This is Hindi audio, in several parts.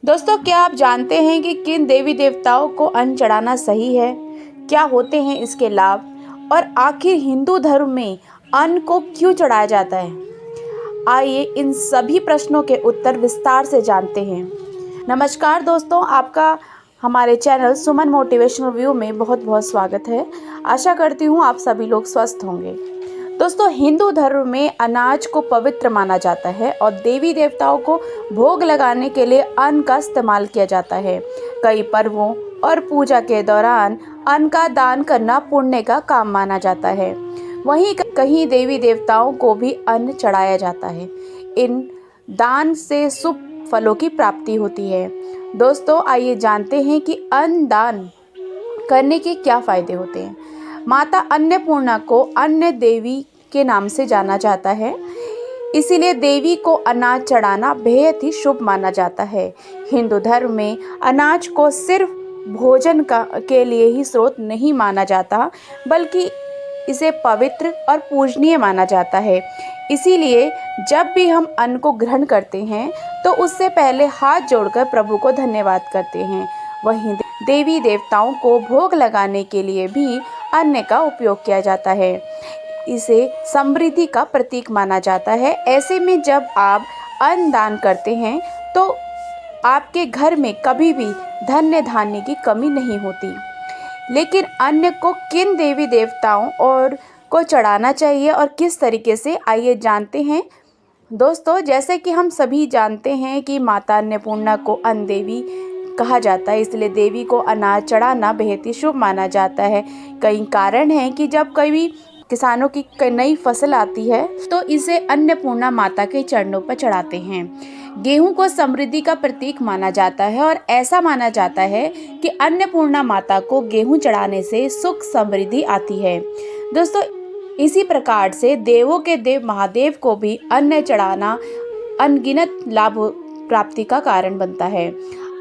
दोस्तों, क्या आप जानते हैं कि किन देवी देवताओं को अन्न चढ़ाना सही है? क्या होते हैं इसके लाभ? और आखिर हिंदू धर्म में अन्न को क्यों चढ़ाया जाता है? आइए इन सभी प्रश्नों के उत्तर विस्तार से जानते हैं। नमस्कार दोस्तों, आपका हमारे चैनल सुमन मोटिवेशनल व्यू में बहुत बहुत स्वागत है। आशा करती हूँ आप सभी लोग स्वस्थ होंगे। दोस्तों, हिंदू धर्म में अनाज को पवित्र माना जाता है और देवी देवताओं को भोग लगाने के लिए अन्न का इस्तेमाल किया जाता है। कई पर्वों और पूजा के दौरान अन्न का दान करना पुण्य का काम माना जाता है। वहीं कहीं देवी देवताओं को भी अन्न चढ़ाया जाता है। इन दान से शुभ फलों की प्राप्ति होती है। दोस्तों, आइए जानते हैं कि अन्न दान करने के क्या फायदे होते हैं। माता अन्नपूर्णा को अन्न देवी के नाम से जाना जाता है, इसीलिए देवी को अनाज चढ़ाना बेहद ही शुभ माना जाता है। हिंदू धर्म में अनाज को सिर्फ भोजन के लिए ही स्रोत नहीं माना जाता, बल्कि इसे पवित्र और पूजनीय माना जाता है। इसीलिए जब भी हम अन्न को ग्रहण करते हैं तो उससे पहले हाथ जोड़कर प्रभु को धन्यवाद करते हैं। वहीं देवी देवताओं को भोग लगाने के लिए भी अन्न का उपयोग किया जाता है। इसे समृद्धि का प्रतीक माना जाता है। ऐसे में जब आप अन्न दान करते हैं तो आपके घर में कभी भी धन्य धान्य की कमी नहीं होती। लेकिन अन्न को किन देवी देवताओं और को चढ़ाना चाहिए और किस तरीके से, आइए जानते हैं। दोस्तों, जैसे कि हम सभी जानते हैं कि माता अन्नपूर्णा को अन्न देवी कहा जाता है, इसलिए देवी को अनाज चढ़ाना बेहद ही शुभ माना जाता है। कई कारण हैं कि जब कभी किसानों की नई फसल आती है तो इसे अन्नपूर्णा माता के चरणों पर चढ़ाते हैं। गेहूं को समृद्धि का प्रतीक माना जाता है और ऐसा माना जाता है कि अन्नपूर्णा माता को गेहूं चढ़ाने से सुख समृद्धि आती है। दोस्तों, इसी प्रकार से देवों के देव महादेव को भी अन्न चढ़ाना अनगिनत लाभ प्राप्ति का कारण बनता है।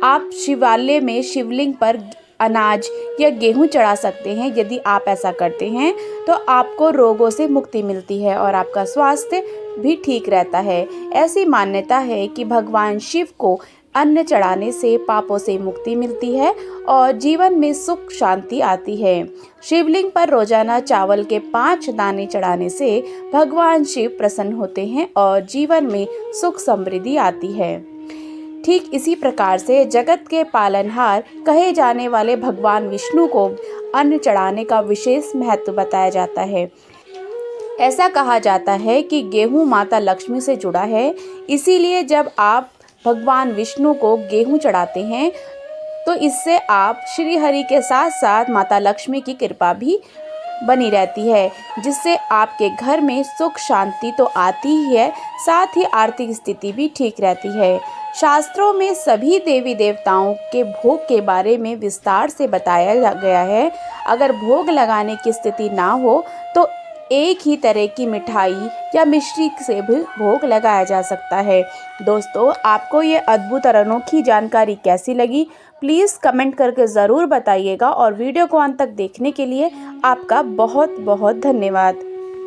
आप शिवालय में शिवलिंग पर अनाज या गेहूं चढ़ा सकते हैं। यदि आप ऐसा करते हैं तो आपको रोगों से मुक्ति मिलती है और आपका स्वास्थ्य भी ठीक रहता है। ऐसी मान्यता है कि भगवान शिव को अन्न चढ़ाने से पापों से मुक्ति मिलती है और जीवन में सुख शांति आती है। शिवलिंग पर रोजाना चावल के 5 दाने चढ़ाने से भगवान शिव प्रसन्न होते हैं और जीवन में सुख समृद्धि आती है। ठीक इसी प्रकार से जगत के पालनहार कहे जाने वाले भगवान विष्णु को अन्न चढ़ाने का विशेष महत्व बताया जाता है। ऐसा कहा जाता है कि गेहूं माता लक्ष्मी से जुड़ा है, इसीलिए जब आप भगवान विष्णु को गेहूं चढ़ाते हैं तो इससे आप श्री हरि के साथ साथ माता लक्ष्मी की कृपा भी बनी रहती है, जिससे आपके घर में सुख शांति तो आती ही है, साथ ही आर्थिक स्थिति भी ठीक रहती है। शास्त्रों में सभी देवी देवताओं के भोग के बारे में विस्तार से बताया गया है। अगर भोग लगाने की स्थिति ना हो तो एक ही तरह की मिठाई या मिश्री से भी भोग लगाया जा सकता है। दोस्तों, आपको ये अद्भुत और अनोखी जानकारी कैसी लगी? प्लीज़ कमेंट करके ज़रूर बताइएगा और वीडियो को अंत तक देखने के लिए आपका बहुत बहुत धन्यवाद।